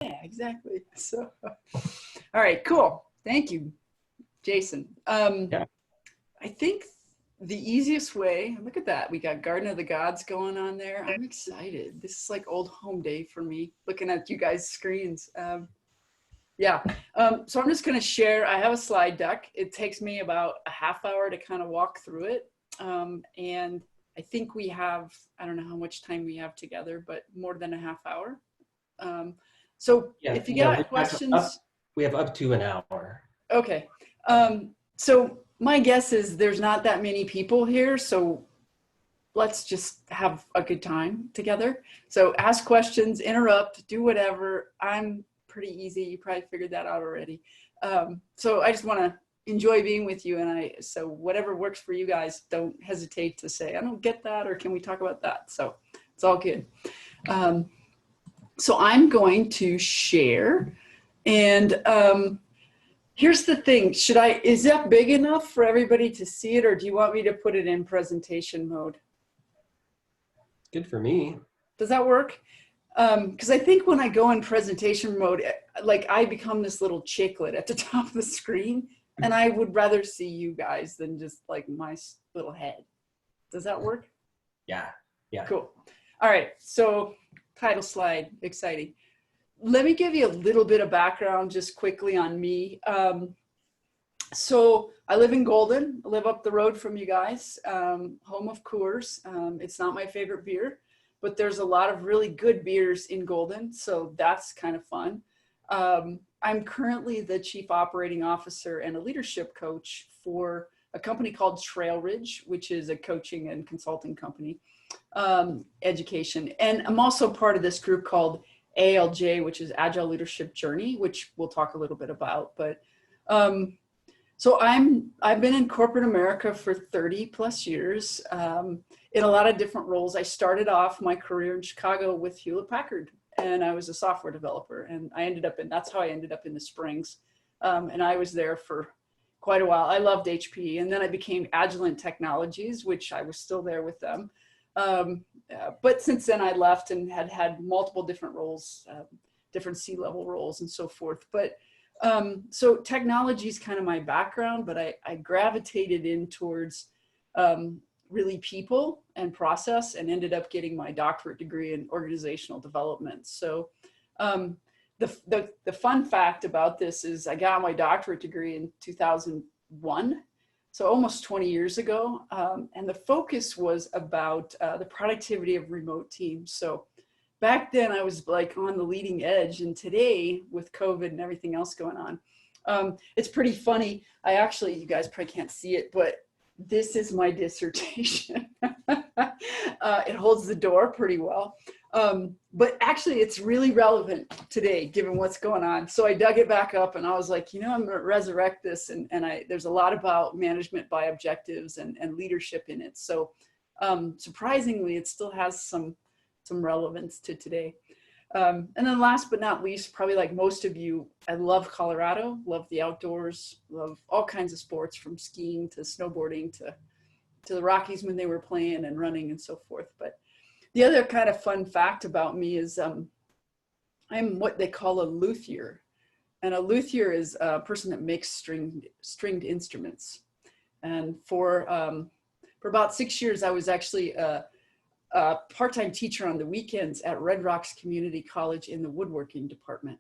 exactly. So, all right, cool. Thank you, Jason. Yeah. I think the easiest way, look at that. We got Garden of the Gods going on there. I'm excited. This is like old home day for me, looking at you guys' screens. Yeah, so I'm just gonna share, I have a slide deck. It takes me about a half hour to kind of walk through it. And I think we have, I don't know how much time we have together, but more than a half hour. So Yeah, if you got questions. We have up to an hour. Okay. So my guess is there's not that many people here, so let's just have a good time together. So ask questions, interrupt, do whatever. I'm pretty easy. You probably figured that out already. So I just want to enjoy being with you. And so whatever works for you guys, don't hesitate to say, I don't get that, or can we talk about that? So it's all good. So I'm going to share, and here's the thing. Is that big enough for everybody to see it, or do you want me to put it in presentation mode? Good for me. Does that work? Because I think when I go in presentation mode, like I become this little chicklet at the top of the screen, and I would rather see you guys than just like my little head. Does that work? Yeah. Yeah. Cool. All right. So title slide, exciting. Let me give you a little bit of background just quickly on me. So I live in Golden. I live up the road from you guys, home of Coors. It's not my favorite beer, but there's a lot of really good beers in Golden, so that's kind of fun. I'm currently the Chief Operating Officer and a leadership coach for a company called Trail Ridge, which is a coaching and consulting company, education. And I'm also part of this group called ALJ, which is Agile Leadership Journey, which we'll talk a little bit about. But so I've been in corporate America for 30 plus years in a lot of different roles. I started off my career in Chicago with Hewlett Packard, and I was a software developer, and that's how I ended up in the Springs. And I was there for quite a while. I loved HP, and then I became Agilent Technologies, which I was still there with them. But since then I left and had multiple different roles, different C-level roles and so forth. But so technology is kind of my background, but I gravitated in towards really people and process, and ended up getting my doctorate degree in organizational development. So the fun fact about this is I got my doctorate degree in 2001. So almost 20 years ago. And the focus was about the productivity of remote teams. So back then I was like on the leading edge, and today with COVID and everything else going on, it's pretty funny. You guys probably can't see it, but this is my dissertation. It holds the door pretty well. But actually it's really relevant today given what's going on. So I dug it back up and I was like, I'm gonna resurrect this, and there's a lot about management by objectives and leadership in it. So surprisingly, it still has some relevance to today. And then last but not least, probably like most of you, I love Colorado, love the outdoors, love all kinds of sports, from skiing to snowboarding to the Rockies when they were playing and running and so forth. But the other kind of fun fact about me is I'm what they call a luthier. And a luthier is a person that makes stringed instruments. And for about 6 years, I was actually a part-time teacher on the weekends at Red Rocks Community College in the woodworking department.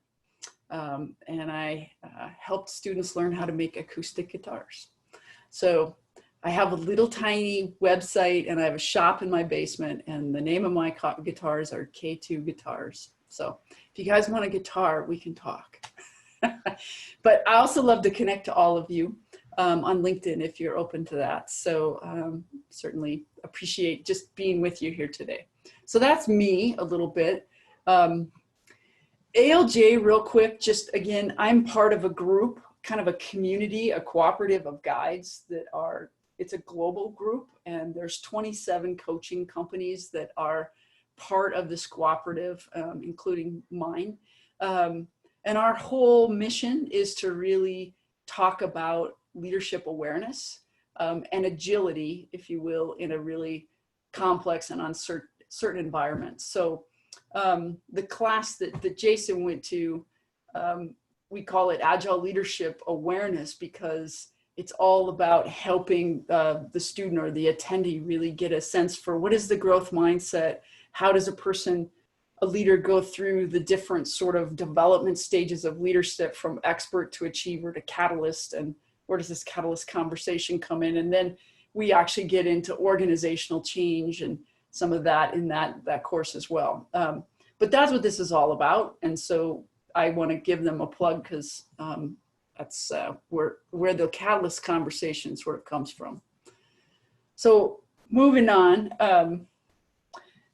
And I helped students learn how to make acoustic guitars. So I have a little tiny website, and I have a shop in my basement, and the name of my guitars are K2 Guitars. So if you guys want a guitar, we can talk. But I also love to connect to all of you on LinkedIn if you're open to that. So certainly appreciate just being with you here today. So that's me a little bit. ALJ, real quick, just again, I'm part of a group, kind of a community, a cooperative of guides that are, it's a global group, and there's 27 coaching companies that are part of this cooperative, including mine. And our whole mission is to really talk about leadership awareness and agility, if you will, in a really complex and uncertain environment. So The class that Jason went to, we call it Agile Leadership Awareness, because it's all about helping the student or the attendee really get a sense for what is the growth mindset, how does a leader go through the different sort of development stages of leadership, from expert to achiever to catalyst, and where does this catalyst conversation come in? And then we actually get into organizational change and some of that in that course as well. But that's what this is all about. And so I want to give them a plug, because that's where the catalyst conversation sort of comes from. So moving on,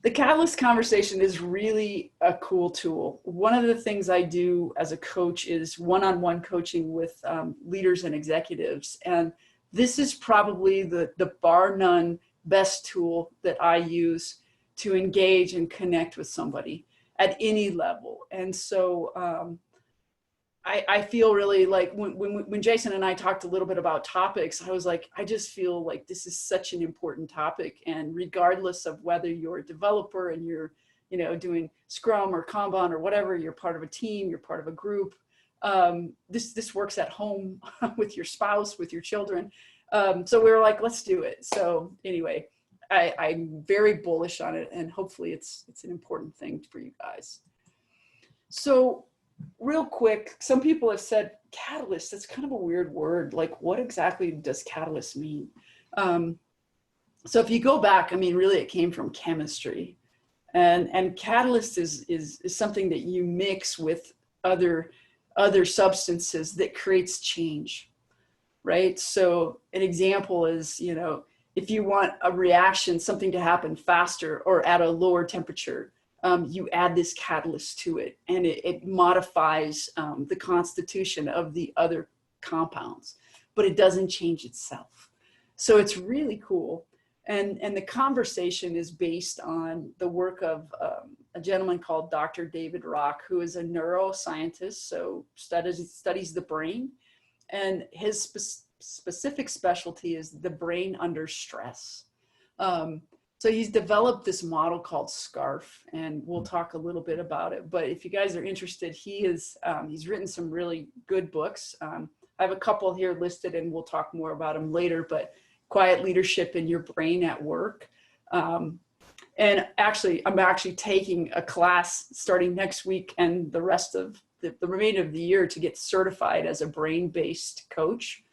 the catalyst conversation is really a cool tool. One of the things I do as a coach is one-on-one coaching with leaders and executives. And this is probably the bar none best tool that I use to engage and connect with somebody at any level. And so I feel really like when Jason and I talked a little bit about topics, I was like, I just feel like this is such an important topic. And regardless of whether you're a developer and you're, doing Scrum or Kanban or whatever, you're part of a team, you're part of a group, this works at home with your spouse, with your children. So we were like, let's do it. So anyway, I'm very bullish on it, and hopefully it's an important thing for you guys. So real quick, some people have said catalyst, that's kind of a weird word. Like, what exactly does catalyst mean? So if you go back, I mean, really it came from chemistry, and catalyst is something that you mix with other substances that creates change, right? So an example is, if you want a reaction, something to happen faster or at a lower temperature, you add this catalyst to it, and it modifies the constitution of the other compounds, but it doesn't change itself. So it's really cool. And the conversation is based on the work of a gentleman called Dr. David Rock, who is a neuroscientist, so studies the brain, and his specific specialty is the brain under stress. So he's developed this model called SCARF, and we'll talk a little bit about it. But if you guys are interested, he's written some really good books. I have a couple here listed, and we'll talk more about them later, but Quiet Leadership in Your Brain at Work. And actually, I'm actually taking a class starting next week and the rest of the remainder of the year to get certified as a brain-based coach.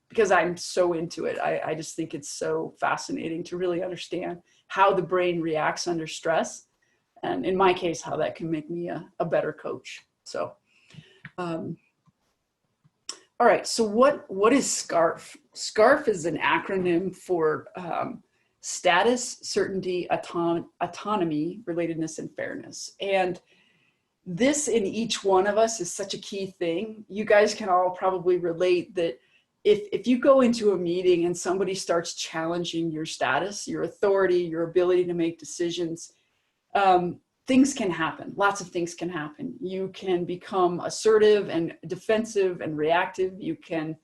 Because I'm so into it. I just think it's so fascinating to really understand how the brain reacts under stress. And in my case, how that can make me a better coach. So, all right, so what is SCARF? SCARF is an acronym for status, certainty, autonomy, relatedness, and fairness. And this in each one of us is such a key thing. You guys can all probably relate that if you go into a meeting and somebody starts challenging your status, your authority, your ability to make decisions, things can happen. Lots of things can happen. You can become assertive and defensive and reactive. You can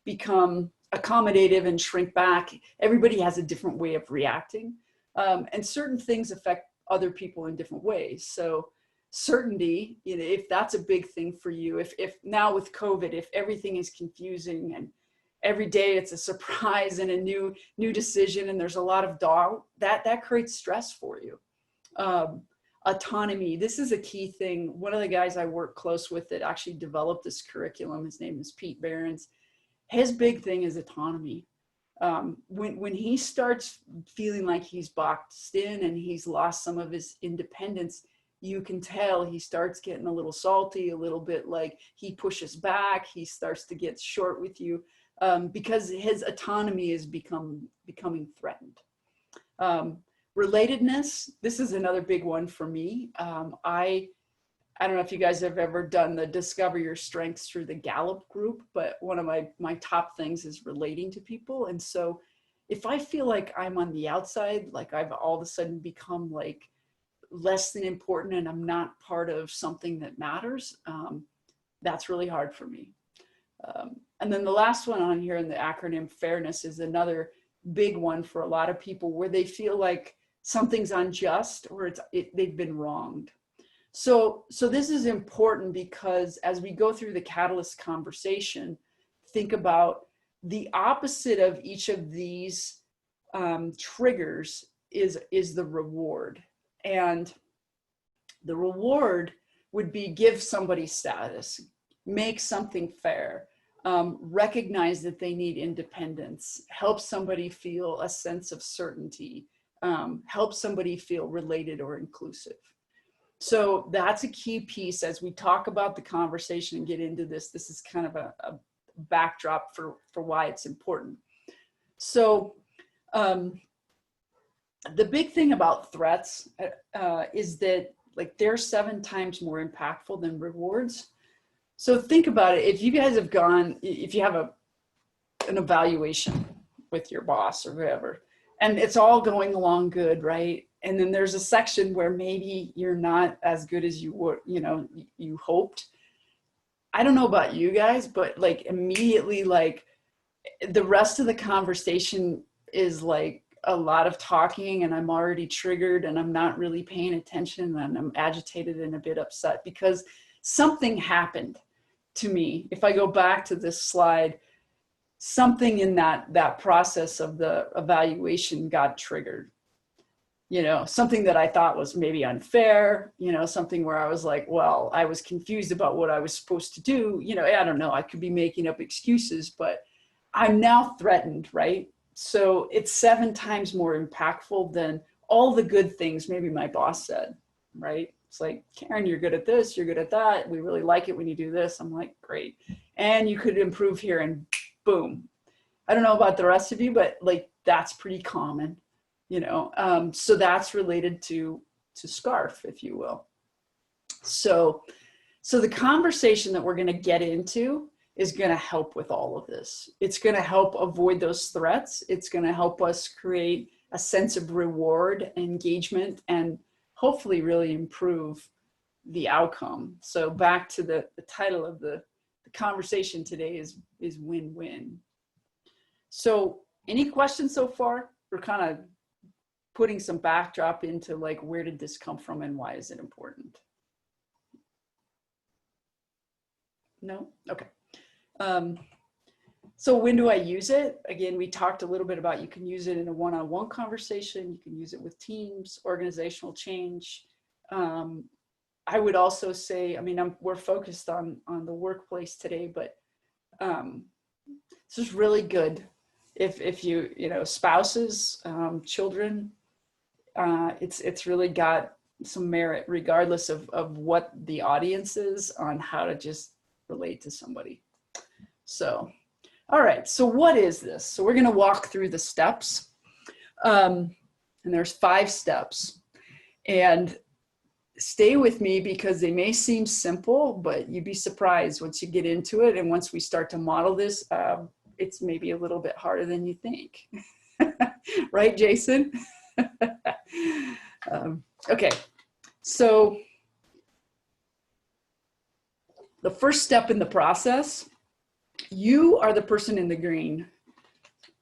become accommodative and shrink back. Everybody has a different way of reacting. And certain things affect other people in different ways. So certainty, if that's a big thing for you, if now with COVID, if everything is confusing and every day it's a surprise and a new decision, and there's a lot of doubt, that creates stress for you. Autonomy, this is a key thing. One of the guys I work close with that actually developed this curriculum, his name is Pete Behrens. His big thing is autonomy. When he starts feeling like he's boxed in and he's lost some of his independence, you can tell he starts getting a little salty, a little bit like he pushes back, he starts to get short with you. Because his autonomy is becoming threatened. Relatedness, this is another big one for me. I don't know if you guys have ever done the Discover Your Strengths through the Gallup group, but one of my top things is relating to people. And so if I feel like I'm on the outside, like I've all of a sudden become like less than important and I'm not part of something that matters, that's really hard for me. And then the last one on here in the acronym fairness is another big one for a lot of people, where they feel like something's unjust or they've been wronged. So this is important because as we go through the catalyst conversation, think about the opposite of each of these triggers is the reward. And the reward would be give somebody status, make something fair, recognize that they need independence, help somebody feel a sense of certainty, help somebody feel related or inclusive. So that's a key piece as we talk about the conversation and get into this. This is kind of a backdrop for why it's important. So the big thing about threats is that like they're 7 times more impactful than rewards. So think about it. If you guys have gone, if you have an evaluation with your boss or whoever, and it's all going along good, right? And then there's a section where maybe you're not as good as you were, you hoped. I don't know about you guys, but like immediately, like the rest of the conversation is like a lot of talking and I'm already triggered and I'm not really paying attention and I'm agitated and a bit upset because something happened to me. If I go back to this slide, something in that process of the evaluation got triggered. Something that I thought was maybe unfair, something where I was like, well, I was confused about what I was supposed to do. I don't know, I could be making up excuses, but I'm now threatened, right? So it's 7 times more impactful than all the good things maybe my boss said, right? It's like, Karen, you're good at this, you're good at that. We really like it when you do this. I'm like, great. And you could improve here and boom. I don't know about the rest of you, but like, that's pretty common, so that's related to SCARF, if you will. So the conversation that we're going to get into is going to help with all of this. It's going to help avoid those threats. It's going to help us create a sense of reward, engagement, and hopefully really improve the outcome. So back to the title of the conversation today is win-win. So any questions so far? We're kind of putting some backdrop into like, where did this come from and why is it important? No? Okay. So when do I use it? Again, we talked a little bit about you can use it in a one-on-one conversation. You can use it with teams, organizational change. I would also say, we're focused on the workplace today, but this is really good if you spouses, children, it's really got some merit regardless of what the audience is on how to just relate to somebody. So, all right, so what is this? So we're going to walk through the steps, and there's 5 steps, and stay with me because they may seem simple, but you'd be surprised once you get into it. And once we start to model this, it's maybe a little bit harder than you think. Right, Jason? Okay, so the first step in the process, you are the person in the green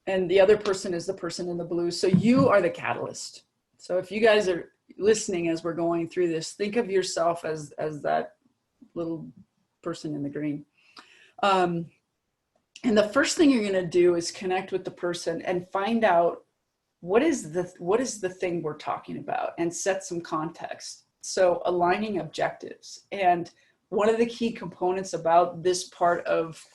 and the other person is the person in the blue. So you are the catalyst. So if you guys are listening as we're going through this, think of yourself as that little person in the green. And the first thing you're going to do is connect with the person and find out what is the thing we're talking about and set some context. So aligning objectives. And one of the key components about this part of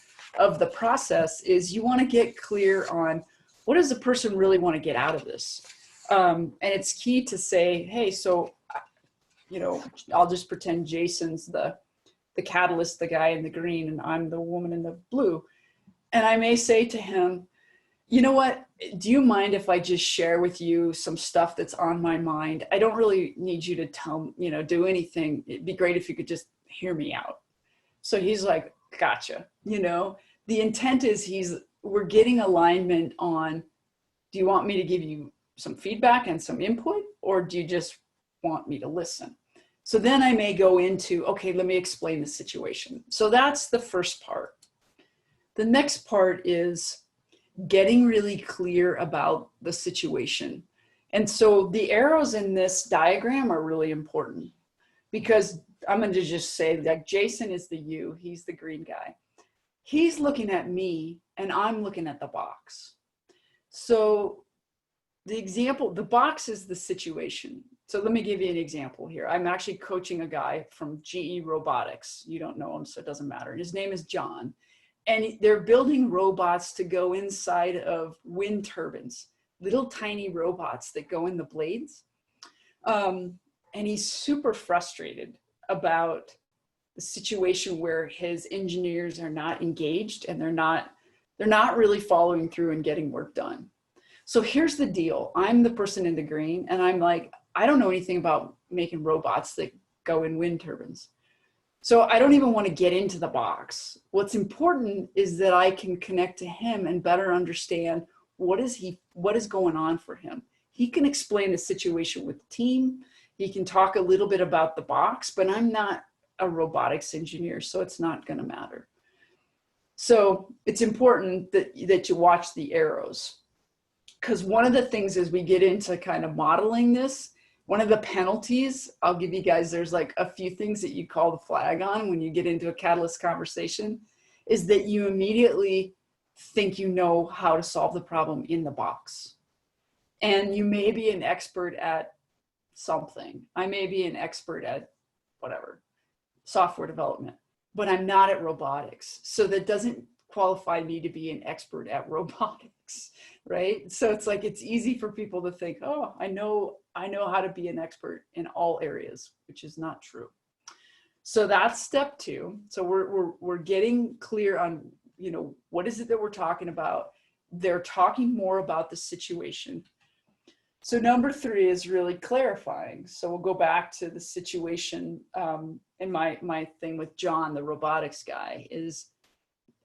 the process is you want to get clear on what does the person really want to get out of this. And it's key to say, hey, so, I'll just pretend Jason's the catalyst, the guy in the green, and I'm the woman in the blue. And I may say to him, you know what, do you mind if I just share with you some stuff that's on my mind? I don't really need you to do anything. It'd be great if you could just hear me out. So he's like, gotcha. The intent is we're getting alignment on, do you want me to give you some feedback and some input, or do you just want me to listen? So then I may go into, okay, let me explain the situation. So that's the first part. The next part is getting really clear about the situation. And so the arrows in this diagram are really important, because I'm going to just say that Jason is the you, he's the green guy. He's looking at me and I'm looking at the box. So the example, the box is the situation. So let me give you an example here. I'm actually coaching a guy from GE Robotics. You don't know him, so it doesn't matter. His name is John. And they're building robots to go inside of wind turbines, little tiny robots that go in the blades. And he's super frustrated about the situation where his engineers are not engaged and they're not really following through and getting work done. So here's the deal. I'm the person in the green and I'm like, I don't know anything about making robots that go in wind turbines. So I don't even want to get into the box. What's important is that I can connect to him and better understand what is going on for him. He can explain the situation with the team. He can talk a little bit about the box, but I'm not a robotics engineer, so it's not going to matter. So it's important that you watch the arrows, because one of the things as we get into kind of modeling this, one of the penalties, I'll give you guys, there's like a few things that you call the flag on when you get into a catalyst conversation, is that you immediately think you know how to solve the problem in the box. And you may be an expert at something. I may be an expert at whatever, software development, but I'm not at robotics. So that doesn't qualify me to be an expert at robotics, right? So it's like, it's easy for people to think, oh, I know how to be an expert in all areas, which is not true. So that's step 2. So we're getting clear on, you know, what is it that we're talking about? They're talking more about the situation. So number 3 is really clarifying. So we'll go back to the situation. And my thing with John, the robotics guy, is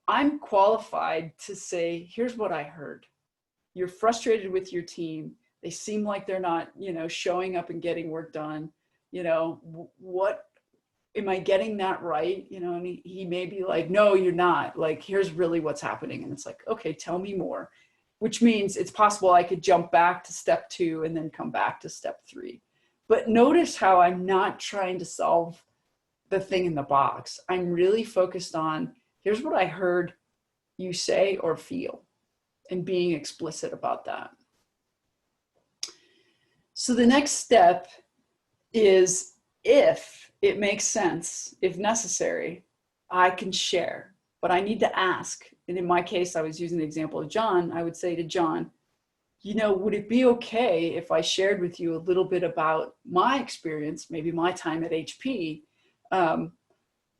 I'm qualified to say, here's what I heard. You're frustrated with your team. They seem like they're not, you know, showing up and getting work done. You know, what, am I getting that right? You know, and he may be like, no, you're not. Like, here's really what's happening. And it's like, okay, tell me more, which means it's possible I could jump back to step 2 and then come back to step 3. But notice how I'm not trying to solve the thing in the box. I'm really focused on, here's what I heard you say or feel, and being explicit about that. So the next step is, if it makes sense, if necessary, I can share, but I need to ask. And in my case, I was using the example of John. I would say to John, you know, would it be okay if I shared with you a little bit about my experience, maybe my time at HP,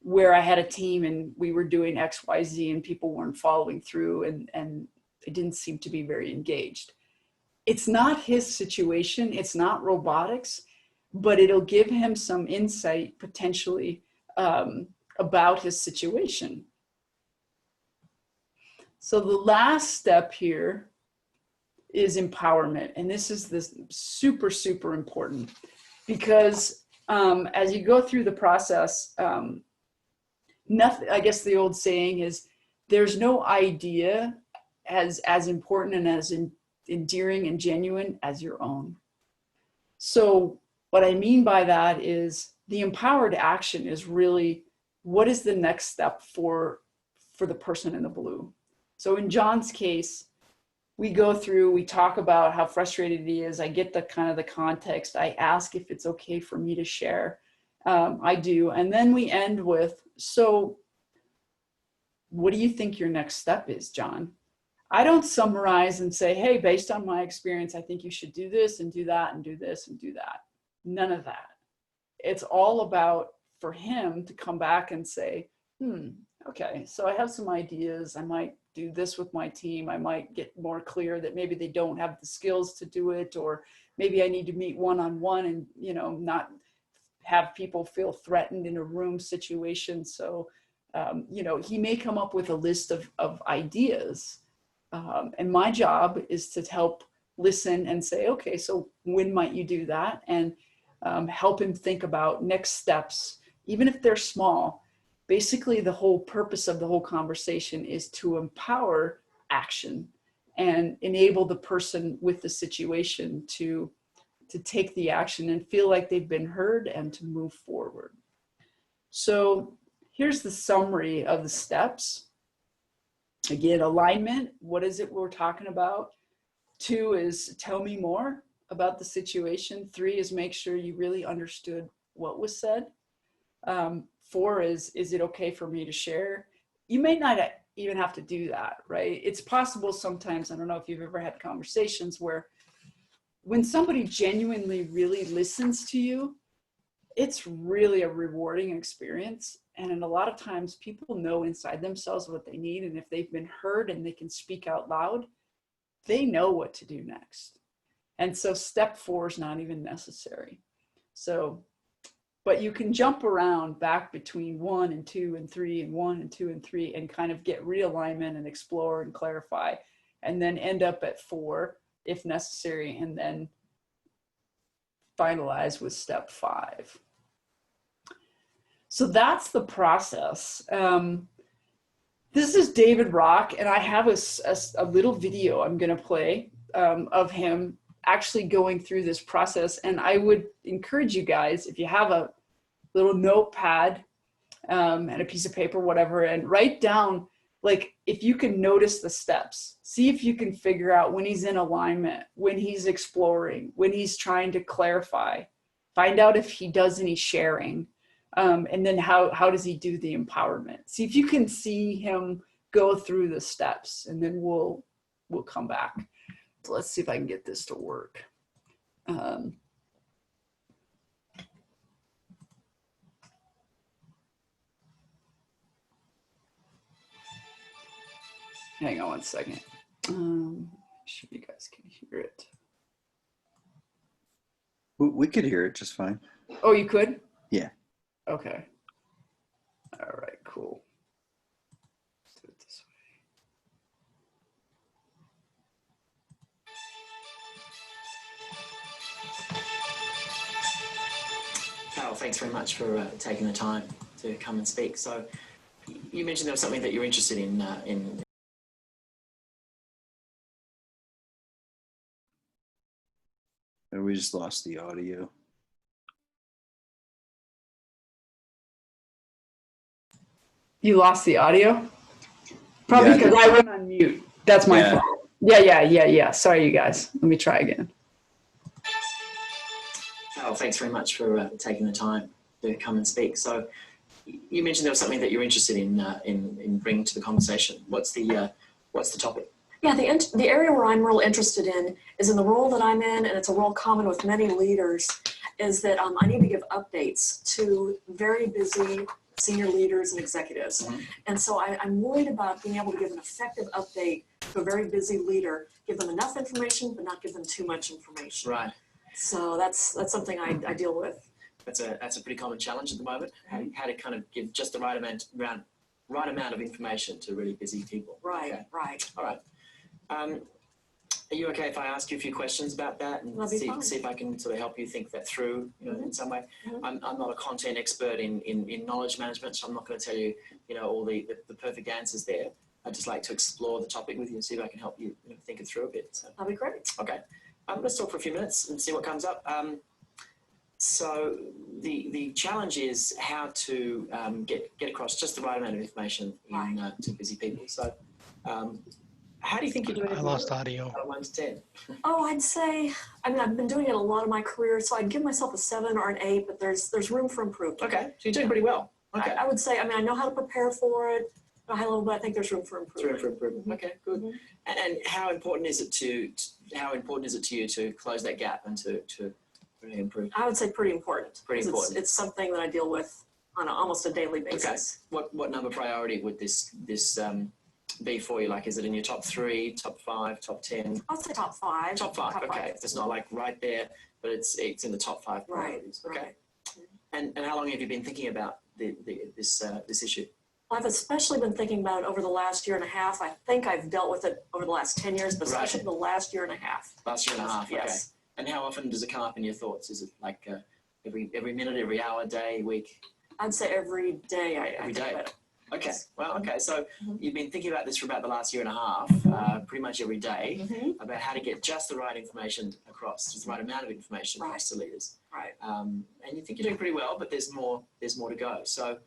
where I had a team and we were doing X, Y, Z and people weren't following through and they didn't seem to be very engaged. It's not his situation. It's not robotics, but it'll give him some insight potentially about his situation. So the last step here is empowerment. And this is super, super important, because as you go through the process, nothing, I guess the old saying is, there's no idea as important and as endearing and genuine as your own. So what I mean by that is, the empowered action is really, what is the next step for the person in the blue? So in John's case, we go through, we talk about how frustrated he is. I get the kind of the context. I ask if it's okay for me to share. I do. And then we end with, so what do you think your next step is, John? I don't summarize and say, hey, based on my experience, I think you should do this and do that and do this and do that. None of that. It's all about, for him to come back and say, okay, so I have some ideas. I might do this with my team. I might get more clear that maybe they don't have the skills to do it, or maybe I need to meet one-on-one and, you know, not have people feel threatened in a room situation. So, you know, he may come up with a list of ideas. And my job is to help listen and say, okay, so when might you do that? And help him think about next steps, even if they're small. Basically, the whole purpose of the whole conversation is to empower action and enable the person with the situation to take the action and feel like they've been heard and to move forward. So here's the summary of the steps. Again, alignment, what is it we're talking about? 2 is tell me more about the situation. 3 is make sure you really understood what was said. 4 is it okay for me to share? You may not even have to do that, right? It's possible sometimes, I don't know if you've ever had conversations where when somebody genuinely really listens to you, it's really a rewarding experience. And a lot of times people know inside themselves what they need. And if they've been heard and they can speak out loud, they know what to do next. And so step 4 is not even necessary. So, but you can jump around back between 1 and 2 and 3 and 1 and 2 and 3 and kind of get realignment and explore and clarify, and then end up at 4 if necessary, and then finalize with step 5. So that's the process. This is David Rock, and I have a little video I'm going to play of him actually going through this process. And I would encourage you guys, if you have a little notepad and a piece of paper, whatever, and write down, like, if you can notice the steps, see if you can figure out when he's in alignment, when he's exploring, when he's trying to clarify, find out if he does any sharing, and then how does he do the empowerment. See if you can see him go through the steps, and then we'll come back. So let's see if I can get this to work. Hang on one second. Sure you guys can hear it. We could hear it just fine. Oh, you could? Yeah. Okay. All right, cool. Let's do it this way. Carol, thanks very much for taking the time to come and speak. So you mentioned there was something that you're interested in. We just lost the audio. You lost the audio? Probably because I went on mute. That's my fault. Yeah. Sorry, you guys. Let me try again. Carol, thanks very much for taking the time to come and speak. So you mentioned there was something that you're interested in bringing to the conversation. What's the topic? Yeah, the area where I'm real interested in is in the role that I'm in, and it's a role common with many leaders, is that I need to give updates to very busy senior leaders and executives. Mm-hmm. And so I'm worried about being able to give an effective update to a very busy leader, give them enough information, but not give them too much information. Right. So that's something I deal with. That's a pretty common challenge at the moment. How to kind of give just the right amount of information to really busy people. Right, okay. Right. All right. Are you okay if I ask you a few questions about that and see if I can sort of help you think that through, in some way? Mm-hmm. I'm not a content expert in knowledge management, so I'm not going to tell you, all the perfect answers there. I'd just like to explore the topic with you and see if I can help you, think it through a bit. So. That'd be great. Okay. Let's talk for a few minutes and see what comes up. So the challenge is how to get across just the right amount of information to busy people. So how do you think you're doing? I lost audio. 1 to 10. Oh, I'd say, I've been doing it a lot of my career, so I'd give myself a 7 or an 8, but there's room for improvement. Okay, so you're doing pretty well. Okay. I would say, I know how to prepare for it, at a high level, but I think there's room for improvement. Room for improvement. Mm-hmm. Okay, good. Mm-hmm. And how important is it to you to close that gap and to really improve? I would say pretty important. Pretty important. It's something that I deal with on almost a daily basis. Okay. What number priority would this be for you? Like, is it in your top 3, top 5, top 10? I'd say top 5. Top 5. Okay. It's not like right there, but it's in the top 5 priorities. Right. Okay. Right. And how long have you been thinking about this issue? Well, I've especially been thinking about it over the last year and a half. I think I've dealt with it over the last 10 years, but especially the last year and a half. Last year and a half. Yes. Okay. And how often does it come up in your thoughts? Is it like every minute, every hour, day, week? I'd say every day. Every day. Okay. Well, okay. So you've been thinking about this for about the last year and a half, pretty much every day, about how to get just the right information across, just the right amount of information across to leaders. Right. And you think you're doing pretty well, but there's more to go. So,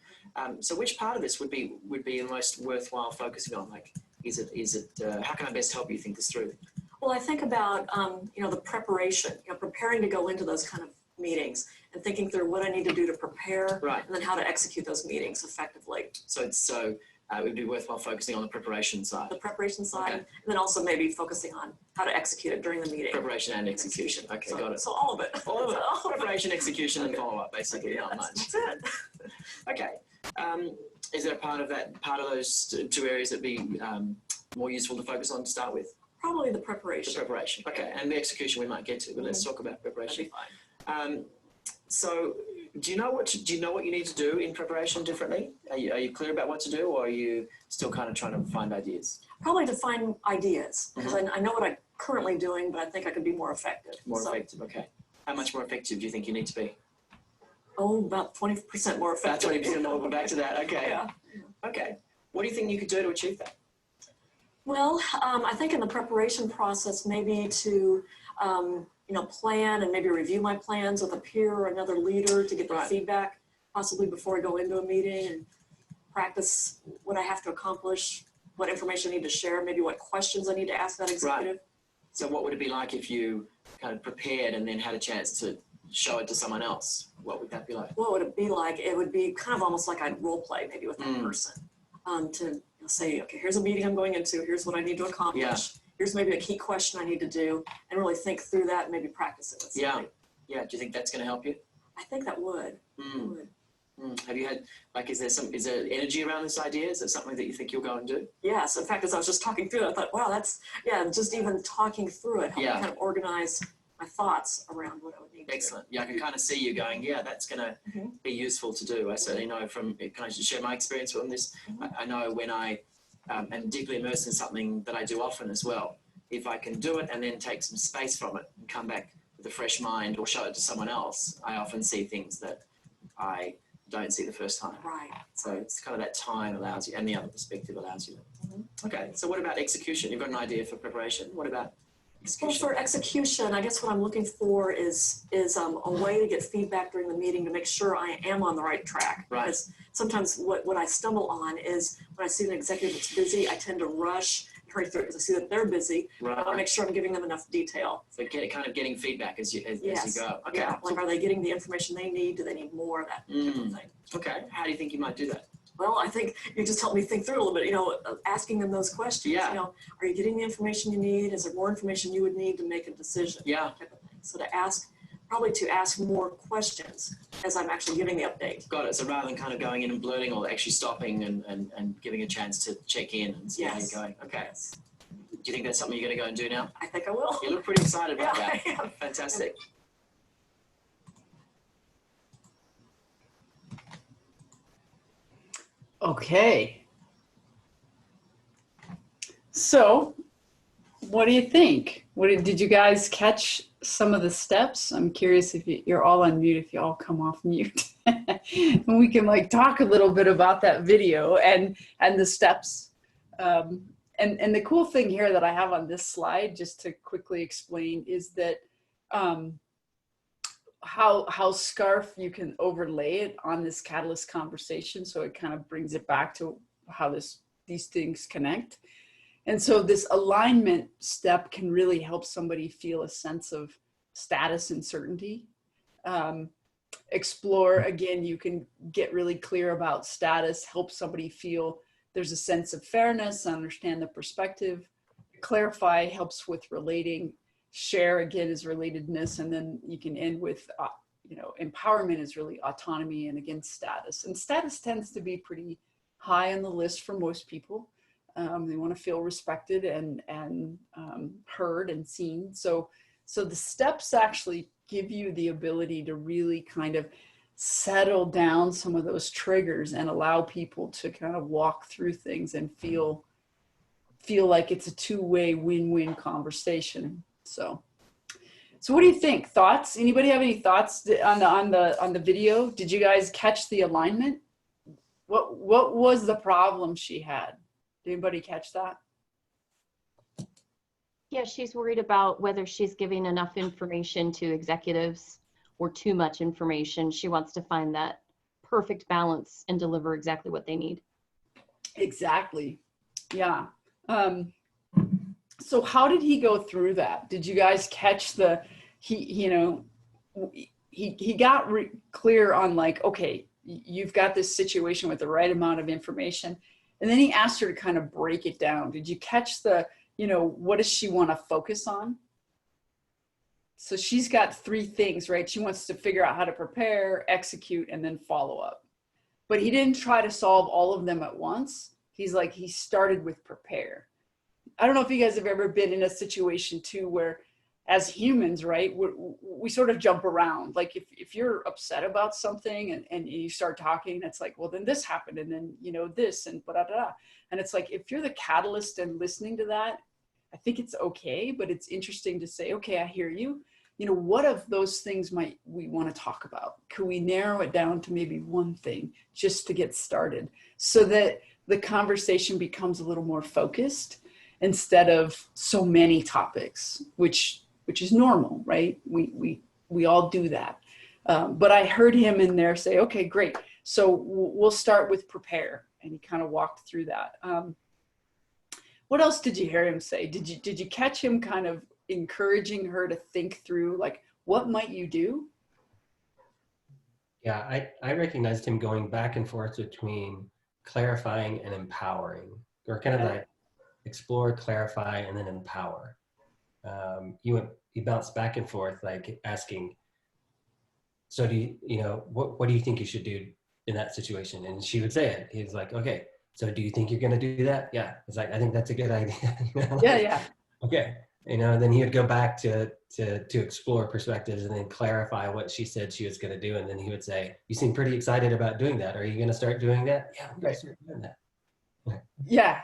so which part of this would be the most worthwhile focusing on? Like, is it how can I best help you think this through? Well, I think about, the preparation, preparing to go into those kind of meetings and thinking through what I need to do to prepare, Right. and then how to execute those meetings effectively. So it would be worthwhile focusing on the preparation side. The preparation side, Okay. and then also maybe focusing on how to execute it during the meeting. Preparation and execution. Okay, So, got it. so all of it. All of it. All of it. Preparation, execution, and Okay. follow-up, basically, not much. That's it. Okay. Is there a part of those two areas that'd be more useful to focus on to start with? Probably the The preparation. preparation. Okay, and the execution we might get to, but let's talk about That'd preparation. be fine. So, do you know what you need to do in preparation differently? Are you clear about what to do, or are you still kind of trying to find ideas? Probably to find ideas, because I know what I'm currently doing, but I think I could be more effective. More So, effective. Okay. How much more effective do you think you need to be? Oh, about 20% more About effective. 20% more. We're back to that. Okay. Yeah. Okay. What do you think you could do to achieve that? Well, I think in the preparation process, maybe to, plan and maybe review my plans with a peer or another leader to get their Right. feedback, possibly before I go into a meeting, and practice what I have to accomplish, what information I need to share, maybe what questions I need to ask that executive. So what would it be like if you kind of prepared and then had a chance to show it to someone else? What would that be like? What would it be like? It would be kind of almost like I'd role play maybe with that person, to say, okay, here's a meeting I'm going into, here's what I need to accomplish. Yeah. Here's maybe a key question I need to do, and really think through that and maybe practice it with somebody. Yeah. Do you think that's going to help you? I think that would. It would. Have you had, like, is there energy around this idea? Is it something that you think you'll go and do? Yes, in fact, as I was just talking through it, I thought, wow, just even talking through it helped me Yeah. kind of organize my thoughts around what I would need to do. Excellent. Yeah, I can kind of see you going, yeah, that's going to be useful to do. I certainly know can I just share my experience on this? I know when I am deeply immersed in something that I do often as well, if I can do it and then take some space from it and come back with a fresh mind or show it to someone else, I often see things that I don't see the first time. Right. So it's kind of that time allows you, and the other perspective allows you. Okay, so what about execution? You've got an idea for preparation. What about Well, execution? for execution, I guess what I'm looking for is a way to get feedback during the meeting to make sure I am on the right track. Right. Because sometimes what I stumble on is when I see an executive that's busy, I tend to rush and hurry through it because I see that they're busy. I want to Right. make sure I'm giving them enough detail. So getting feedback as you Yes. go. Okay. Yeah. Like, are they getting the information they need? Do they need more of that type of thing? Okay. How do you think you might do that? Well, I think you just helped me think through a little bit, asking them those questions. Yeah. Are you getting the information you need? Is there more information you would need to make a decision? Yeah. Type of thing. So probably to ask more questions as I'm actually giving the update. Got it. So rather than kind of going in and blurting or actually stopping and giving a chance to check in and see how Yes. you're going. Okay. Do you think that's something you're going to go and do now? I think I will. You look pretty excited about Yeah, that. I am. Fantastic. Okay. So, what do you think? Did you guys catch some of the steps? I'm curious if you're all on mute, if you all come off mute. And we can talk a little bit about that video and the steps. And the cool thing here that I have on this slide, just to quickly explain, is that how scarf you can overlay it on this catalyst conversation, so it kind of brings it back to how these things connect. And so this alignment step can really help somebody feel a sense of status and certainty. Explore, again, you can get really clear about status, help somebody feel there's a sense of fairness, understand the perspective. Clarify helps with relating. Share, again, is relatedness. And then you can end with, empowerment is really autonomy and, again, status. And status tends to be pretty high on the list for most people. They want to feel respected and heard and seen. So the steps actually give you the ability to really kind of settle down some of those triggers and allow people to kind of walk through things and feel like it's a two-way win-win conversation. So what do you think? Thoughts? Anybody have any thoughts on the video? Did you guys catch the alignment? What was the problem she had? Did anybody catch that? Yeah, she's worried about whether she's giving enough information to executives or too much information. She wants to find that perfect balance and deliver exactly what they need. Exactly. Yeah. So how did he go through that? Did you guys catch he got clear on like, okay, you've got this situation with the right amount of information. And then he asked her to kind of break it down. Did you catch what does she want to focus on? So she's got 3 things, right? She wants to figure out how to prepare, execute, and then follow up. But he didn't try to solve all of them at once. He started with prepare. I don't know if you guys have ever been in a situation too, where as humans, right, we sort of jump around. Like if you're upset about something and you start talking, it's like, well, then this happened. And then, this and blah, blah, blah. And it's like, if you're the catalyst and listening to that, I think it's okay, but it's interesting to say, okay, I hear you. What of those things might we want to talk about? Could we narrow it down to maybe one thing just to get started so that the conversation becomes a little more focused instead of so many topics, which is normal, right? We all do that. But I heard him in there say, okay, great. So we'll start with prepare. And he kind of walked through that. What else did you hear him say? Did you catch him kind of encouraging her to think through, like, what might you do? Yeah, I recognized him going back and forth between clarifying and empowering, or kind of like explore, clarify, and then empower. You bounced back and forth, like asking, so what do you think you should do in that situation? And she would say it. He was like, okay, so do you think you're going to do that? Yeah. It's like, I think that's a good idea. Yeah. Okay. Then he would go back to explore perspectives and then clarify what she said she was going to do. And then he would say, you seem pretty excited about doing that. Are you going to start doing that? Yeah, I'm going to start doing that. Yeah.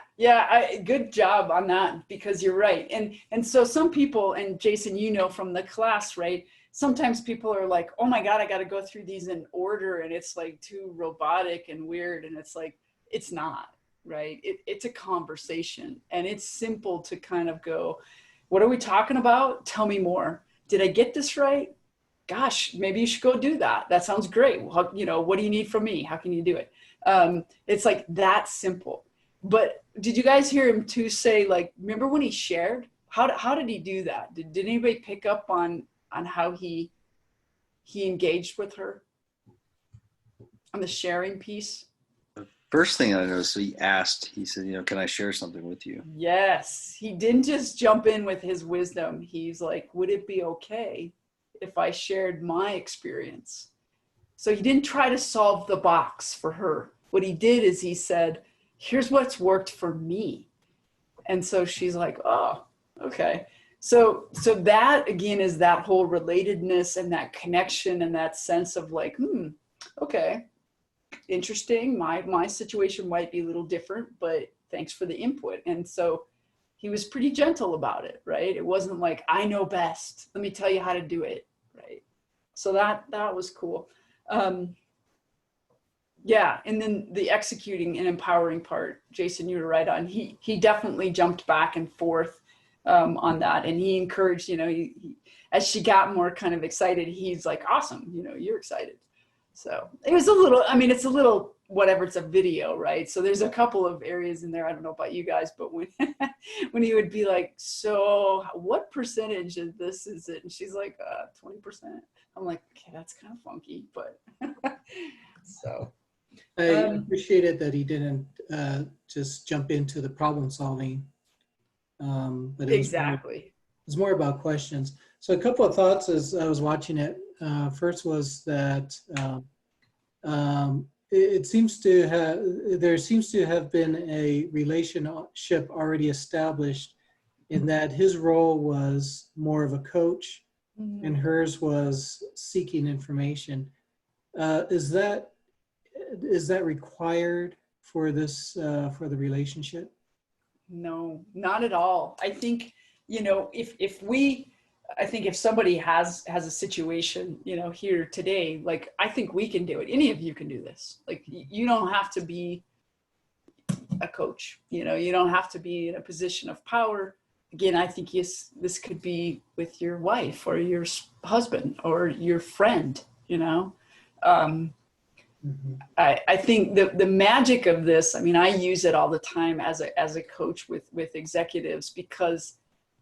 Good job on that, because you're right. And so some people, and Jason, from the class, right? Sometimes people are like, oh my God, I got to go through these in order. And it's like too robotic and weird. And it's like, it's not, right? It's a conversation, and it's simple to kind of go, what are we talking about? Tell me more. Did I get this right? Gosh, maybe you should go do that. That sounds great. Well, what do you need from me? How can you do it? It's like that simple. But did you guys hear him too say, like, remember when he shared? How did he do that? Did anybody pick up on how he engaged with her on the sharing piece? First thing I noticed, he said, can I share something with you? Yes. He didn't just jump in with his wisdom. He's like, would it be okay if I shared my experience? So he didn't try to solve the box for her. What he did is he said, here's what's worked for me. And so she's like, oh, okay. So that again is that whole relatedness and that connection and that sense of like, okay, interesting. My situation might be a little different, but thanks for the input. And so he was pretty gentle about it, right? It wasn't like, I know best, let me tell you how to do it, right? So that was cool. Yeah, and then the executing and empowering part, Jason, you were right on. He definitely jumped back and forth on that, and he encouraged, he, as she got more kind of excited, he's like, awesome, you're excited. So it was it's a little, whatever, it's a video, right? So there's a couple of areas in there, I don't know about you guys, but when he would be like, so what percentage of this is it? And she's like, 20%. I'm like, okay, that's kind of funky, but so. I appreciated that he didn't just jump into the problem solving, but it was more about questions. So a couple of thoughts as I was watching it. First was that there seems to have been a relationship already established in that his role was more of a coach and hers was seeking information. Is that required for this, for the relationship? No, not at all. I think, if we, I think if somebody has a situation, you know, here today, like, I think we can do it. Any of you can do this. Like, you don't have to be a coach, you know, you don't have to be in a position of power. Again, I think this could be with your wife or your husband or your friend, you know. I think the magic of this, I mean, I use it all the time as a coach with executives, because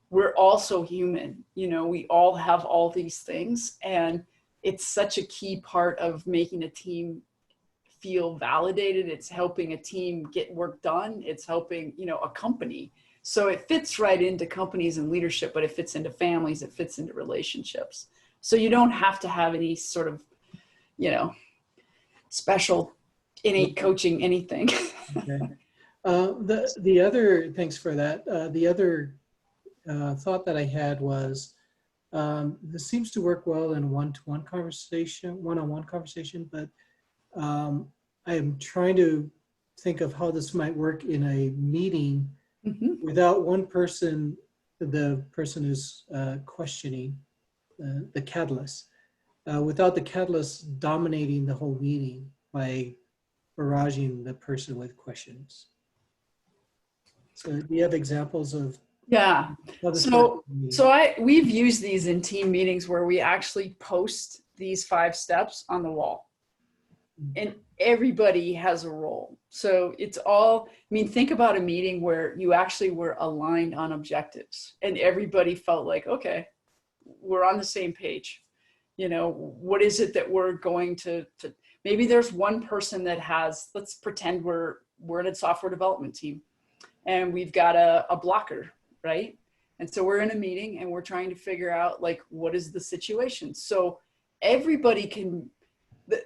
we're also human, you know, we all have all these things, and it's such a key part of making a team feel validated. It's helping a team get work done. It's helping, you know, a company. So it fits right into companies and leadership, but it fits into families, it fits into relationships. So you don't have to have any sort of, you know, special innate coaching anything. Okay. The other, thanks for that. The other thought that I had was, this seems to work well in one-to-one conversation, one-on-one conversation, but I am trying to think of how this might work in a meeting without one person, the person who's questioning, the catalyst, without the catalyst dominating the whole meeting by barraging the person with questions. So do you have examples of? Yeah. So we've used these in team meetings where we actually post these 5 steps on the wall, and everybody has a role. So it's all, I mean, think about a meeting where you actually were aligned on objectives and everybody felt like, okay, we're on the same page. You know, what is it that we're going to maybe there's one person that has, let's pretend we're in a software development team and we've got a blocker, right? And so we're in a meeting and we're trying to figure out, like, what is the situation? So everybody can,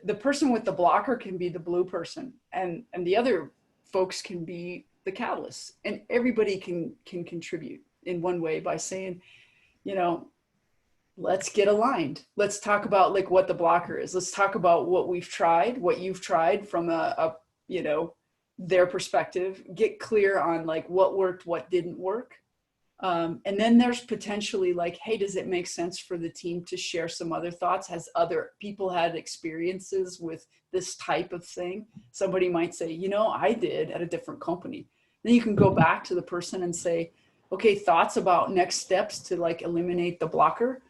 the person with the blocker can be the blue person, and the other folks can be the catalyst, and everybody can contribute in one way by saying, you know, let's get aligned. Let's talk about, like, what the blocker is. Let's talk about what we've tried, what you've tried from a you know, their perspective, get clear on, like, what worked, what didn't work. And then there's potentially, like, hey, does it make sense for the team to share some other thoughts? Has other people had experiences with this type of thing? Somebody might say, you know, I did at a different company. Then you can go back to the person and say, okay, thoughts about next steps to, like, eliminate the blocker.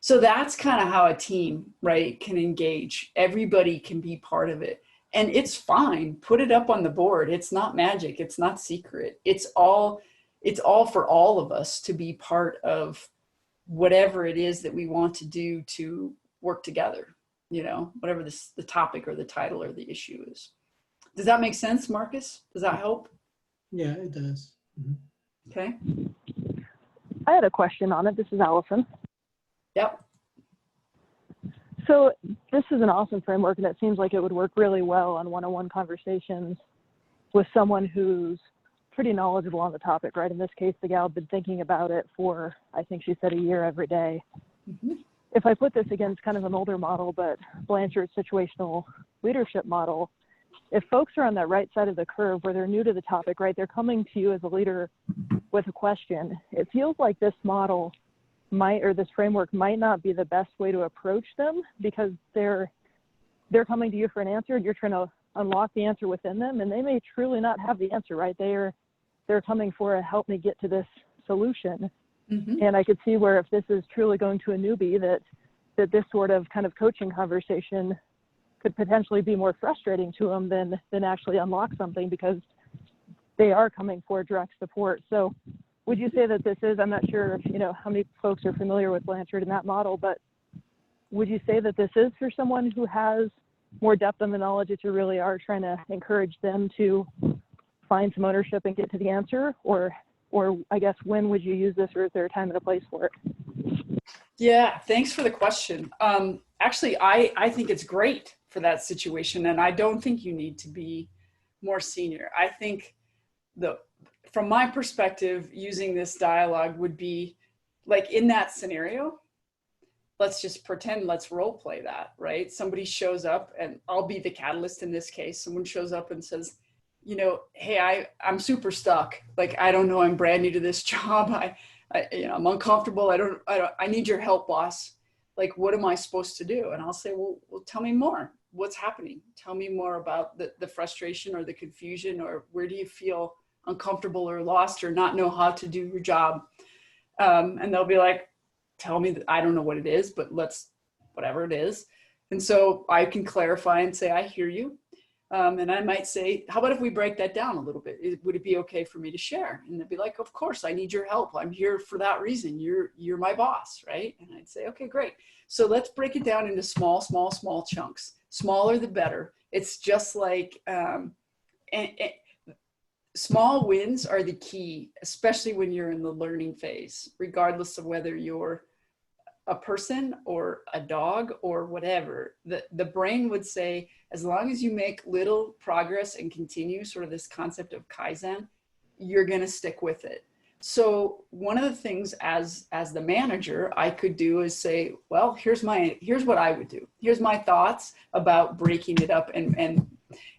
So that's kind of how a team, right, can engage. Everybody can be part of it. And it's fine. Put it up on the board. It's not magic. It's not secret. It's all for all of us to be part of whatever it is that we want to do to work together, you know, whatever the topic or the title or the issue is. Does that make sense, Marcus? Does that help? Yeah, it does. Okay. I had a question on it. This is Allison. Yep. So this is an awesome framework, and it seems like it would work really well on one-on-one conversations with someone who's pretty knowledgeable on the topic, right? In this case, the gal had been thinking about it for, I think she said, a year every day. If I put this against kind of an older model, but Blanchard's situational leadership model, if folks are on that right side of the curve where they're new to the topic, right, they're coming to you as a leader with a question, it feels like this model this framework might not be the best way to approach them, because they're coming to you for an answer and you're trying to unlock the answer within them, and they may truly not have the answer, right? They're coming for a help me get to this solution. And I could see where if this is truly going to a newbie, that this sort of kind of coaching conversation could potentially be more frustrating to them than actually unlock something, because they are coming for direct support. So would you say that this is, I'm not sure if, you know, how many folks are familiar with Blanchard and that model, but would you say that this is for someone who has more depth on the knowledge, that you really are trying to encourage them to find some ownership and get to the answer? Or I guess, when would you use this, or is there a time and a place for it? Yeah, thanks for the question. Actually, I think it's great for that situation, and I don't think you need to be more senior. I think from my perspective, using this dialogue would be, like, in that scenario, let's just pretend, let's role play that, right? Somebody shows up, and I'll be the catalyst in this case. Someone shows up and says, you know, hey, I'm super stuck. Like, I don't know, I'm brand new to this job. I'm uncomfortable. I need your help, boss. Like, what am I supposed to do? And I'll say, well, tell me more. What's happening? Tell me more about the frustration or the confusion, or where do you feel uncomfortable or lost or not know how to do your job? And they'll be like, tell me that I don't know what it is, but whatever it is. And so I can clarify and say, I hear you. And I might say, how about if we break that down a little bit? Would it be okay for me to share? And they'd be like, of course, I need your help. I'm here for that reason. You're my boss, right? And I'd say, okay, great. So let's break it down into small chunks. Smaller the better. It's just like, small wins are the key, especially when you're in the learning phase, regardless of whether you're a person or a dog or whatever. The brain would say, as long as you make little progress and continue sort of this concept of Kaizen, you're going to stick with it. So one of the things as the manager I could do is say, well, here's what I would do. Here's my thoughts about breaking it up. And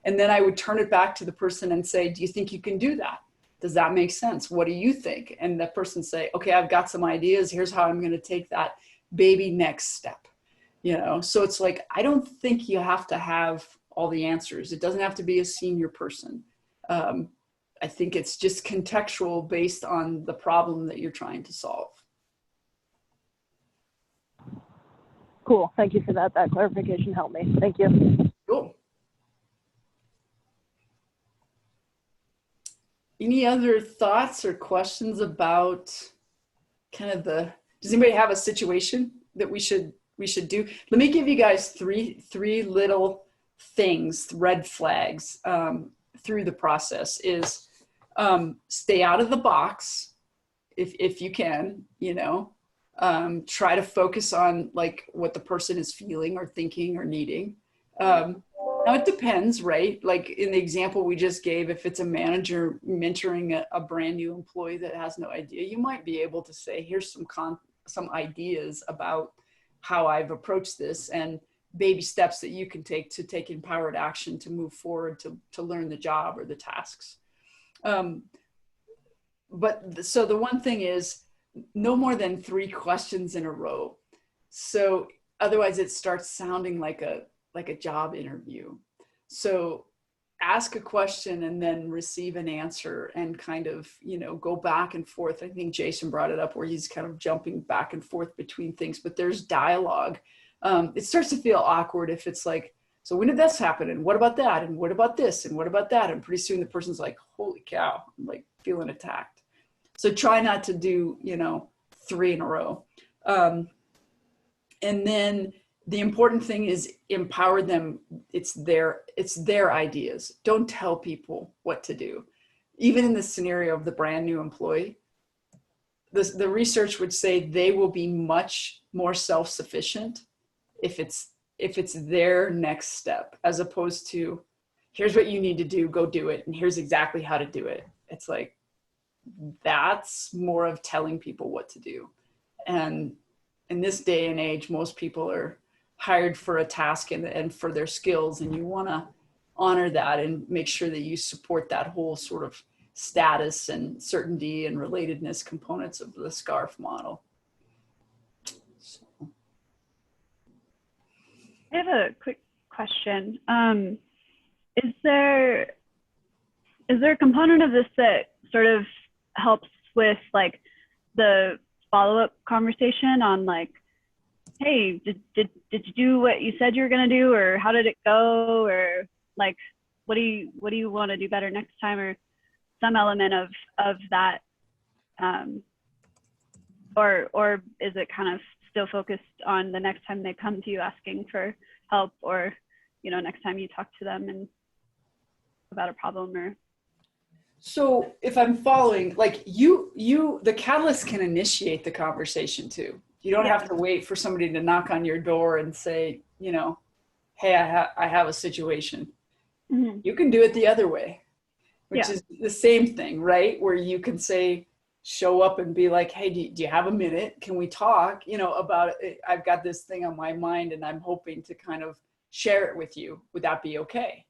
then I would turn it back to the person and say, do you think you can do that? Does that make sense? What do you think? And the person say, okay, I've got some ideas. Here's how I'm going to take that baby next step. So it's like, I don't think you have to have all the answers. It doesn't have to be a senior person. I think it's just contextual based on the problem that you're trying to solve. Cool. Thank you for that. That clarification helped me. Thank you. Cool. Any other thoughts or questions about kind of does anybody have a situation that we should do? Let me give you guys three little things, red flags through the process is stay out of the box if you can, try to focus on like what the person is feeling or thinking or needing. Now it depends, right? Like in the example we just gave, if it's a manager mentoring a brand new employee that has no idea, you might be able to say, here's some ideas about how I've approached this and baby steps that you can take to take empowered action to move forward to learn the job or the tasks. So the one thing is no more than 3 questions in a row. So otherwise it starts sounding like a job interview. So ask a question and then receive an answer and kind of, go back and forth. I think Jason brought it up where he's kind of jumping back and forth between things, but there's dialogue. It starts to feel awkward if it's like, so when did this happen? And what about that? And what about this? And what about that? And pretty soon the person's like, holy cow, I'm like feeling attacked. So try not to do, 3 in a row. And then the important thing is empower them. It's their ideas. Don't tell people what to do. Even in the scenario of the brand new employee, the research would say they will be much more self-sufficient if it's their next step, as opposed to here's what you need to do, go do it. And here's exactly how to do it. It's like, that's more of telling people what to do. And in this day and age, most people are hired for a task and for their skills, and you want to honor that and make sure that you support that whole sort of status and certainty and relatedness components of the SCARF model. So. I have a quick question. Is there a component of this that sort of helps with like the follow-up conversation on like, hey, did you do what you said you were going to do, or how did it go, or like what do you want to do better next time, or some element of that, or is it kind of still focused on the next time they come to you asking for help, or next time you talk to them and about a problem? Or so if I'm following, like the catalyst can initiate the conversation too. You don't have to wait for somebody to knock on your door and say, hey, I have a situation. Mm-hmm. You can do it the other way, which is the same thing, right? Where you can say, show up and be like, hey, do you have a minute? Can we talk, about it? I've got this thing on my mind and I'm hoping to kind of share it with you. Would that be okay?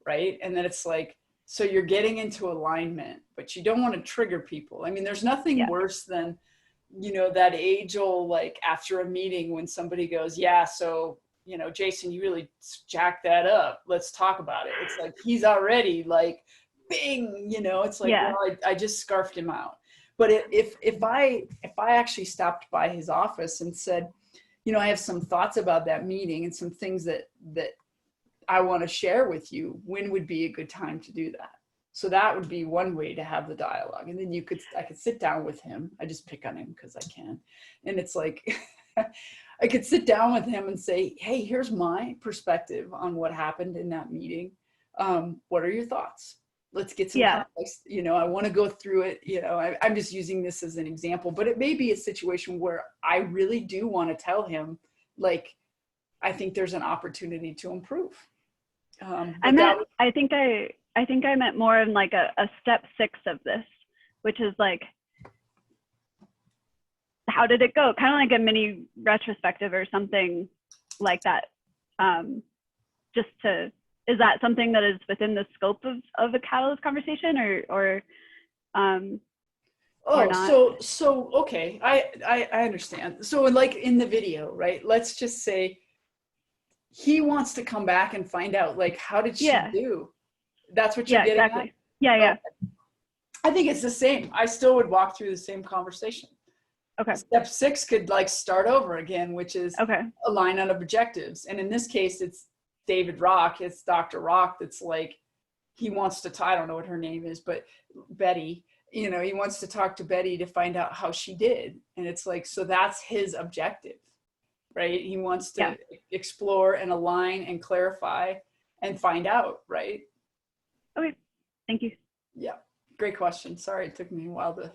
Right? And then it's like, so you're getting into alignment, but you don't want to trigger people. I mean, there's nothing worse than you know, that age-old, like after a meeting when somebody goes, yeah, so, you know, Jason, you really jacked that up. Let's talk about it. It's like, he's already like, bing, you know, it's like, Yeah. well, I just scarfed him out. But if I actually stopped by his office and said, you know, I have some thoughts about that meeting and some things that I want to share with you, when would be a good time to do that? So that would be one way to have the dialogue. And then I could sit down with him. I just pick on him because I can. And it's like, I could sit down with him and say, hey, here's my perspective on what happened in that meeting. What are your thoughts? Let's get some context. You know, I want to go through it. You know, I'm just using this as an example, but it may be a situation where I really do want to tell him, like, I think there's an opportunity to improve. I think I meant more in like a step 6 of this, which is like, how did it go? Kind of like a mini retrospective or something like that. Is that something that is within the scope of a Catalyst conversation or not? So okay, I understand. So like in the video, right? Let's just say he wants to come back and find out, like, how did she do? That's what you're getting exactly. at? Yeah. Okay. I think it's the same. I still would walk through the same conversation. Okay. Step 6 could like start over again, which is align on objectives. And in this case, it's David Rock. It's Dr. Rock. That's like, he wants to I don't know what her name is, but Betty, you know, he wants to talk to Betty to find out how she did. And it's like, so that's his objective, right? He wants to explore and align and clarify and find out, right? Okay, thank you. Yeah, great question. Sorry, it took me a while to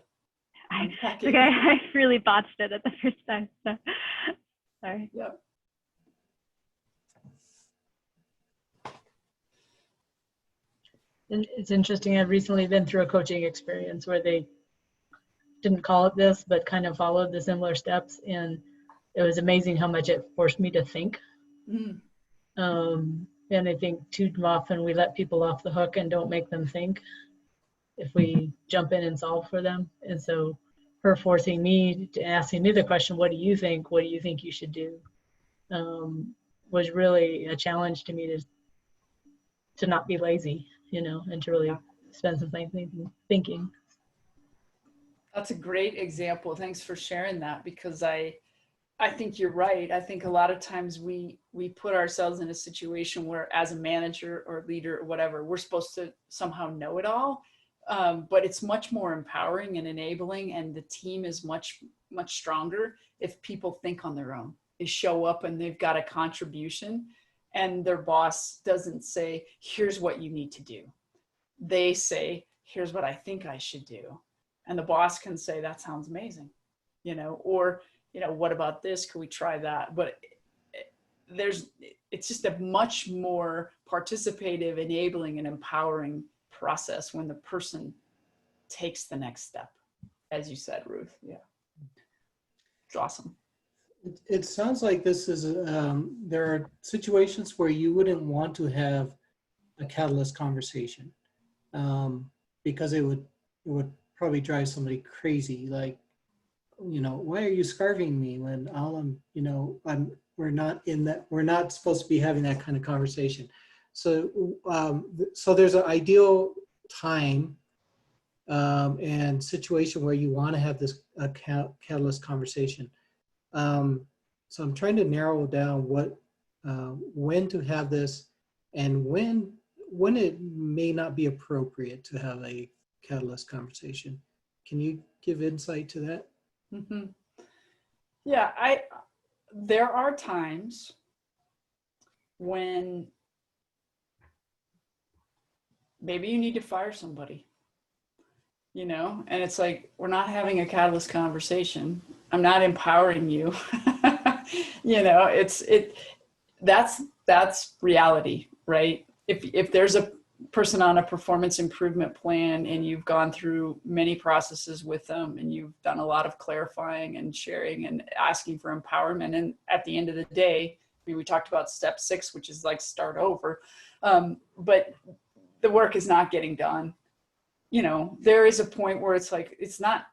unpack it. I really botched it at the first time, so sorry. Yeah. It's interesting. I've recently been through a coaching experience where they didn't call it this, but kind of followed the similar steps. And it was amazing how much it forced me to think. And I think too often we let people off the hook and don't make them think if we jump in and solve for them. And so her forcing me to asking me the question, what do you think? What do you think you should do? Was really a challenge to me to not be lazy, you know, and to really spend some time thinking. That's a great example. Thanks for sharing that, because I think you're right. I think a lot of times we put ourselves in a situation where, as a manager or leader or whatever, we're supposed to somehow know it all. But it's much more empowering and enabling, and the team is much, much stronger if people think on their own. They show up and they've got a contribution, and their boss doesn't say, here's what you need to do. They say, here's what I think I should do. And the boss can say, that sounds amazing, you know, or, you know, what about this? Could we try that? But it's just a much more participative, enabling, and empowering process when the person takes the next step, as you said, Ruth. Yeah, it's awesome. It sounds like this is there are situations where you wouldn't want to have a catalyst conversation because it would probably drive somebody crazy. Like, you know, why are you scarving me when all I'm, you know, we're not supposed to be having that kind of conversation. So so there's an ideal time and situation where you want to have this catalyst conversation. So I'm trying to narrow down when to have this and when it may not be appropriate to have a catalyst conversation. Can you give insight to that? Mm-hmm. Yeah, there are times when maybe you need to fire somebody, you know, and it's like, we're not having a catalyst conversation. I'm not empowering you. You know, that's reality, right? If there's a person on a performance improvement plan and you've gone through many processes with them and you've done a lot of clarifying and sharing and asking for empowerment, and at the end of the day, I mean, we talked about step 6, which is like start over, but the work is not getting done. you know, there is a point where it's like, it's not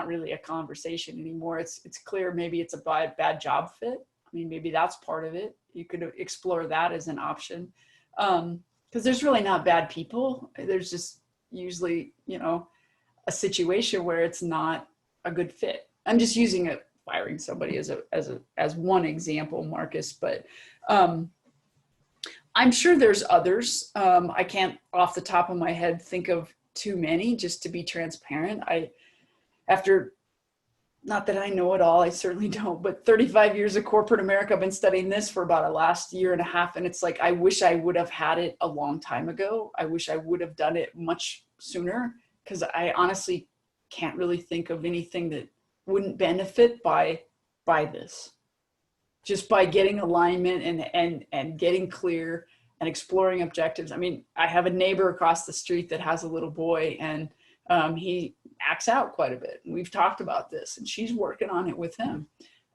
really a conversation anymore. It's clear maybe it's a bad job fit. I mean, maybe that's part of it. You could explore that as an option. Because there's really not bad people. There's just usually, you know, a situation where it's not a good fit. I'm just using it, firing somebody as one example, Marcus, but I'm sure there's others. I can't off the top of my head think of too many, just to be transparent. Not that I know it all, I certainly don't, but 35 years of corporate America, I've been studying this for about a last year and a half. And it's like, I wish I would have had it a long time ago. I wish I would have done it much sooner, because I honestly can't really think of anything that wouldn't benefit by this. Just by getting alignment and getting clear and exploring objectives. I mean, I have a neighbor across the street that has a little boy, and he acts out quite a bit. And we've talked about this, and she's working on it with him.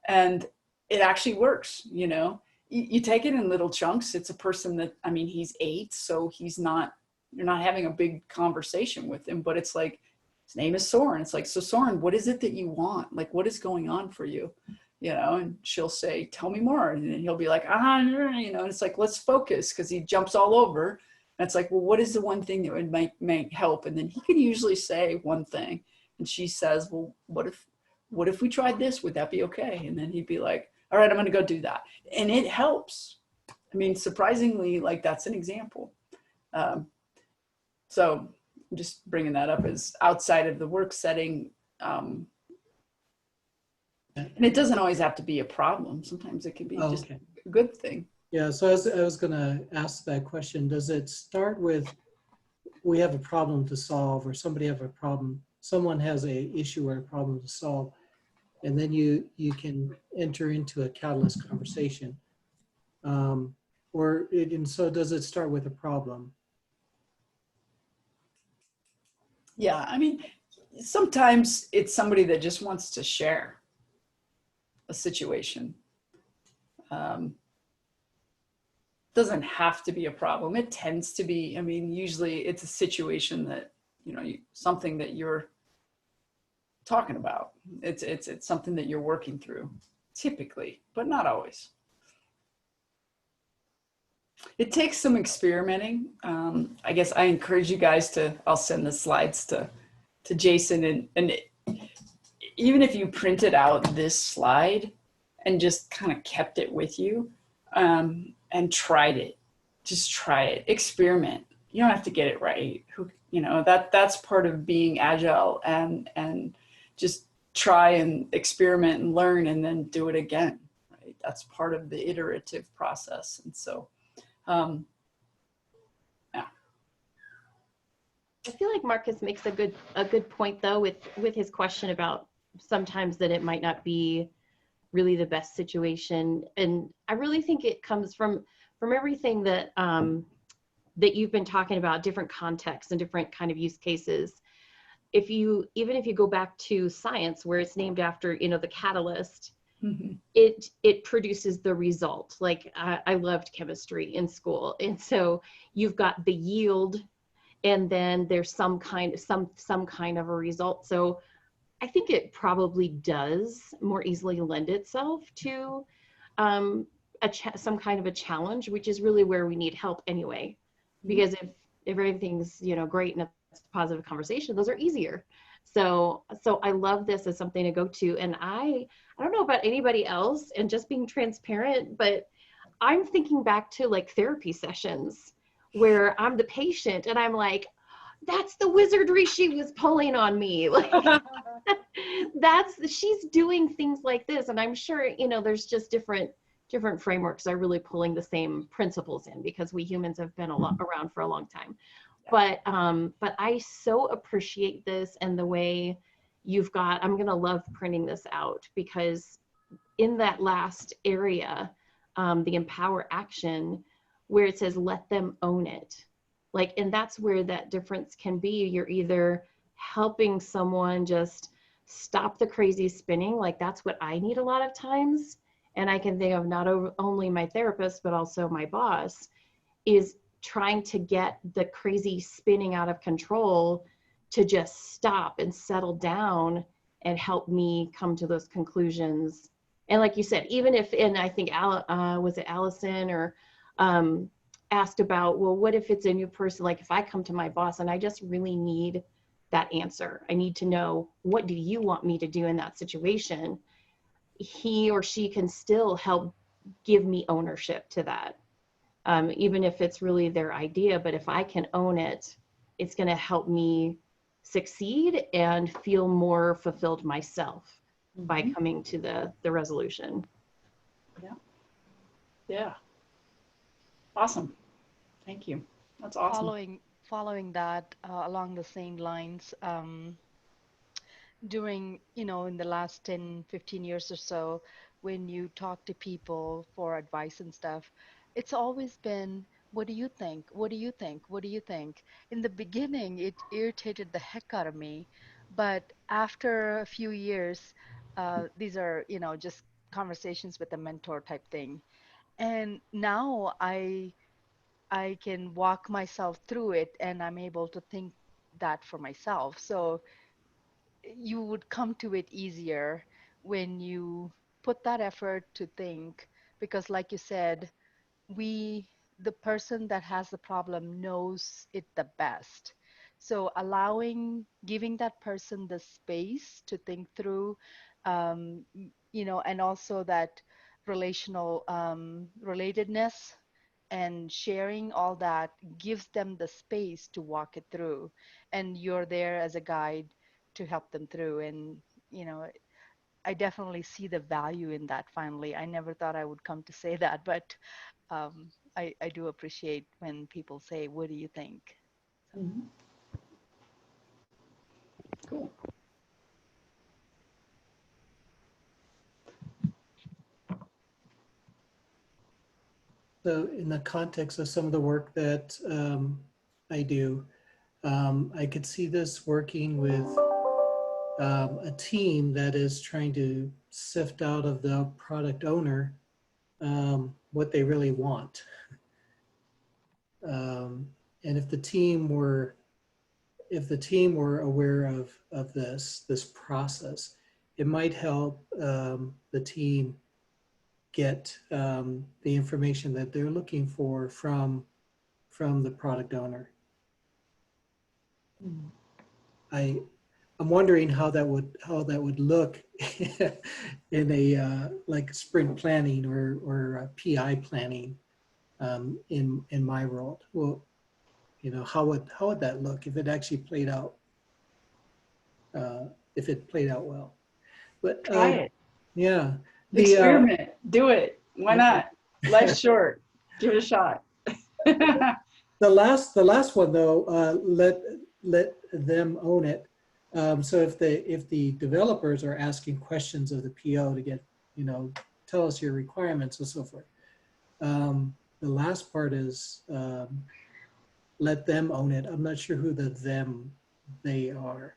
And it actually works, you know. You take it in little chunks. It's a person that, I mean, he's 8, so you're not having a big conversation with him, but it's like, his name is Soren. It's like, so Soren, what is it that you want? Like, what is going on for you? You know, and she'll say, tell me more. And then he'll be like, you know, and it's like, let's focus, because he jumps all over. And it's like, well, what is the one thing that would make help? And then he can usually say one thing. And she says, well, what if we tried this? Would that be okay? And then he'd be like, all right, I'm going to go do that. And it helps. I mean, surprisingly, like, that's an example. So I'm just bringing that up as outside of the work setting. And it doesn't always have to be a problem. Sometimes it can be just a good thing. Yeah, so I was going to ask that question. Does it start with, we have a problem to solve, or someone has a issue or a problem to solve, and then you can enter into a catalyst conversation? And so does it start with a problem? Yeah, I mean, sometimes it's somebody that just wants to share a situation. Doesn't have to be a problem. It tends to be, I mean, usually it's a situation that, you know, something that you're talking about. It's something that you're working through, typically, but not always. It takes some experimenting. I guess I encourage you guys I'll send the slides to Jason, and even if you printed out this slide and just kind of kept it with you, and tried it, just try it, experiment. You don't have to get it right. You know, that's part of being agile, and just try and experiment and learn, and then do it again. Right? That's part of the iterative process. And so, yeah. I feel like Marcus makes a good point though with his question about sometimes that it might not be really the best situation. And I really think it comes from everything that that you've been talking about, different contexts and different kind of use cases. Even if you go back to science, where it's named after, you know, the catalyst, mm-hmm. it produces the result. Like I loved chemistry in school, and so you've got the yield, and then there's some kind of a result. So I think it probably does more easily lend itself to some kind of a challenge, which is really where we need help anyway. Because if everything's, you know, great and it's a positive conversation, those are easier. So I love this as something to go to. And I don't know about anybody else, and just being transparent, but I'm thinking back to like therapy sessions where I'm the patient and I'm like, that's the wizardry she was pulling on me. Like she's doing things like this. And I'm sure, you know, there's just different frameworks are really pulling the same principles in, because we humans have been around for a long time. But I so appreciate this, and the way you've got, I'm gonna love printing this out, because in that last area, the empower action, where it says let them own it. Like, and that's where that difference can be. You're either helping someone just stop the crazy spinning, like that's what I need a lot of times. And I can think of not only my therapist, but also my boss, is trying to get the crazy spinning out of control to just stop and settle down and help me come to those conclusions. And like you said, even if, and I think, was it Allison or asked about, well, what if it's a new person? Like if I come to my boss and I just really need that answer, I need to know, what do you want me to do in that situation? He or she can still help give me ownership to that. Even if it's really their idea, but if I can own it, it's going to help me succeed and feel more fulfilled myself by coming to the resolution. Yeah. Yeah. Awesome. Thank you. That's awesome. Following that, along the same lines, during, in the last 10, 15 years or so, when you talk to people for advice and stuff, it's always been, what do you think? What do you think? What do you think? In the beginning, it irritated the heck out of me. But after a few years, these are, just conversations with a mentor type thing. And now I can walk myself through it, and I'm able to think that for myself. So you would come to it easier when you put that effort to think, because like you said, the person that has the problem knows it the best. So giving that person the space to think through, and also that relational relatedness and sharing all that gives them the space to walk it through. And you're there as a guide to help them through. And, I definitely see the value in that finally. I never thought I would come to say that, but I do appreciate when people say, what do you think? Mm-hmm. Cool. So in the context of some of the work that I do, I could see this working with a team that is trying to sift out of the product owner what they really want. And if the team were aware of this process, it might help the team get the information that they're looking for from the product owner. I'm wondering how that would look in a like sprint planning or PI planning in my world. Well, how would that look if it actually played out? If it played out well, but try it. Yeah. Experiment. Do it. Why not? Life's short. Give it a shot. The last one though, let them own it. So if the developers are asking questions of the PO to get, tell us your requirements and so forth. The last part is let them own it. I'm not sure who they are,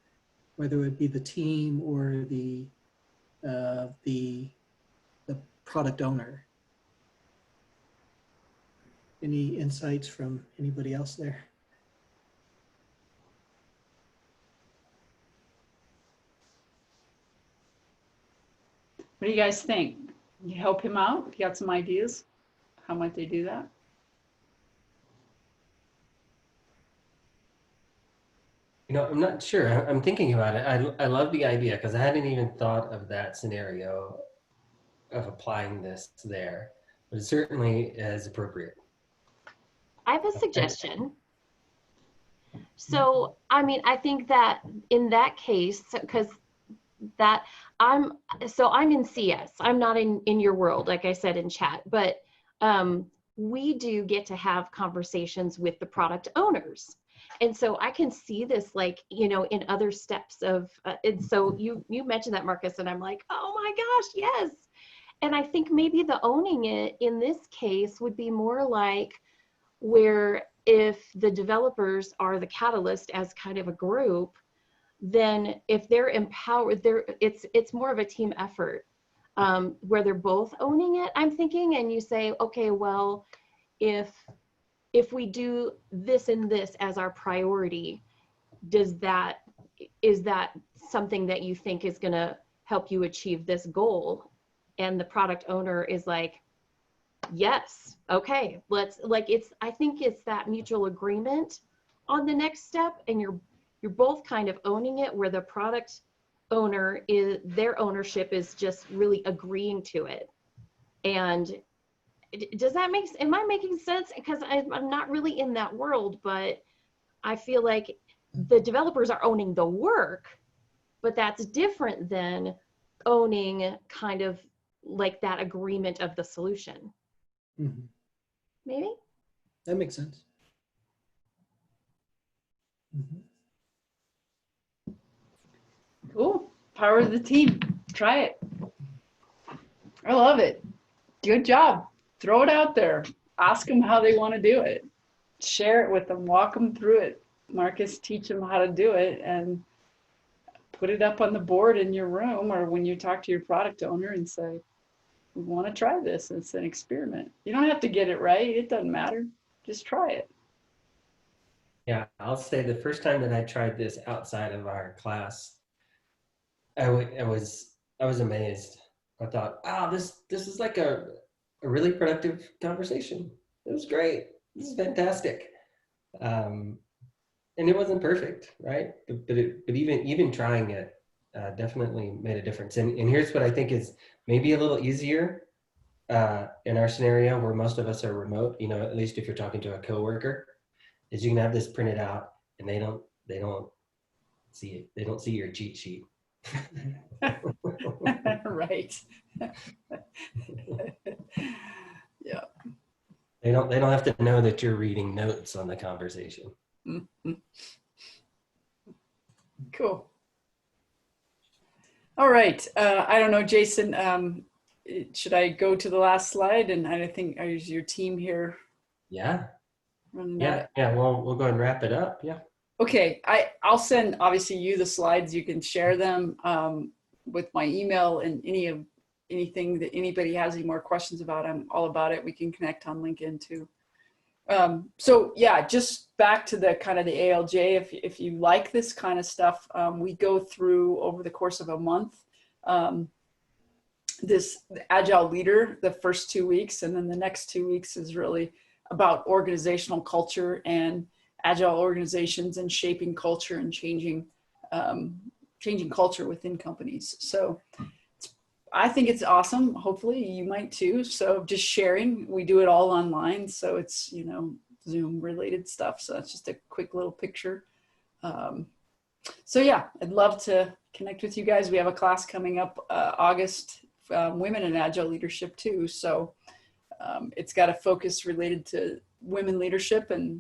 whether it be the team or the product owner. Any insights from anybody else there? What do you guys think? You help him out? You got some ideas? How might they do that? I'm not sure. I'm thinking about it. I love the idea because I hadn't even thought of that scenario of applying this there, but it certainly is appropriate. I have a suggestion. So, I mean, I think that in that case, because I'm in CS. I'm not in your world, like I said in chat, but we do get to have conversations with the product owners. And so I can see this in other steps of, and so you mentioned that, Marcus, and I'm like, oh my gosh, yes. And I think maybe the owning it in this case would be more like where if the developers are the catalyst as kind of a group, then if they're empowered, it's more of a team effort where they're both owning it, I'm thinking, and you say, okay, well, if we do this and this as our priority, does that is that something that you think is going to help you achieve this goal? And the product owner is like, yes, okay, let's, like, I think it's that mutual agreement on the next step, and you're both kind of owning it, where the product owner is, their ownership is just really agreeing to it. And does that am I making sense? Because I'm not really in that world, but I feel like the developers are owning the work, but that's different than owning kind of like that agreement of the solution. Mm-hmm. Maybe? That makes sense. Mm-hmm. Cool. Power of the team. Try it. I love it. Good job. Throw it out there. Ask them how they want to do it. Share it with them. Walk them through it. Marcus, teach them how to do it, and put it up on the board in your room, or when you talk to your product owner and say, we want to try this. It's an experiment. You don't have to get it right. It doesn't matter. Just try it. Yeah, I'll say the first time that I tried this outside of our class, I was amazed. I thought, wow, this is like a really productive conversation. It was great. This is fantastic. And it wasn't perfect, right? But even trying it definitely made a difference. And here's what I think is maybe a little easier in our scenario, where most of us are remote. You know, at least if you're talking to a coworker, is you can have this printed out, and they don't see it. They don't see your cheat sheet. Right. Yeah. They don't have to know that you're reading notes on the conversation. Mm-hmm. Cool. All right. I don't know, Jason, should I go to the last slide? And I think, is your team here? Yeah. Yeah. Well, we'll go ahead and wrap it up. Yeah. Okay. I'll send, obviously, you the slides. You can share them with my email, and anything that anybody has any more questions about, I'm all about it. We can connect on LinkedIn too. So yeah, just back to the kind of the ALJ, if you like this kind of stuff, we go through over the course of a month, this Agile Leader, the first 2 weeks, and then the next 2 weeks is really about organizational culture and Agile organizations and shaping culture and changing culture within companies. So I think it's awesome. Hopefully you might too. So just sharing, we do it all online. So it's, you know, Zoom related stuff. So that's just a quick little picture. So yeah, I'd love to connect with you guys. We have a class coming up August, Women in Agile Leadership too. So it's got a focus related to women leadership and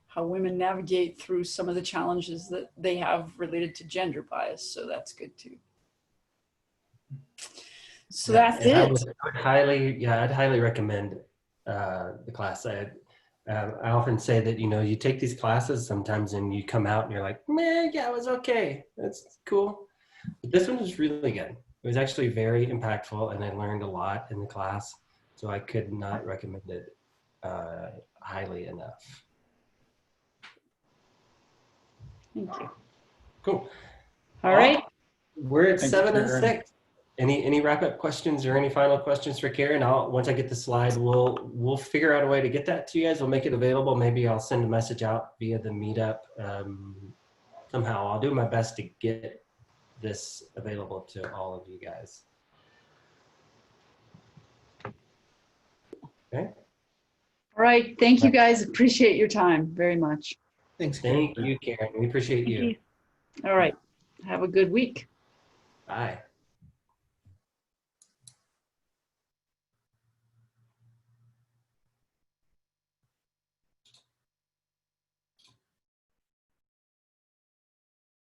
how women navigate through some of the challenges that they have related to gender bias. So that's good too. So that's it. I'd highly recommend the class. I often say that, you know, you take these classes sometimes and you come out and you're like, man, yeah, it was okay. That's cool. But this one was really good. It was actually very impactful, and I learned a lot in the class. So I could not recommend it highly enough. Thank you. Cool. All right. We're at Thank you, 7:06. Any wrap-up questions or any final questions for Karen? Once I get the slide, we'll figure out a way to get that to you guys. We'll make it available. Maybe I'll send a message out via the meetup. Somehow I'll do my best to get this available to all of you guys. Okay. All right. Thank you guys. Appreciate your time very much. Thanks, Karen. Thank you, Karen. We appreciate you. All right. Have a good week. Bye.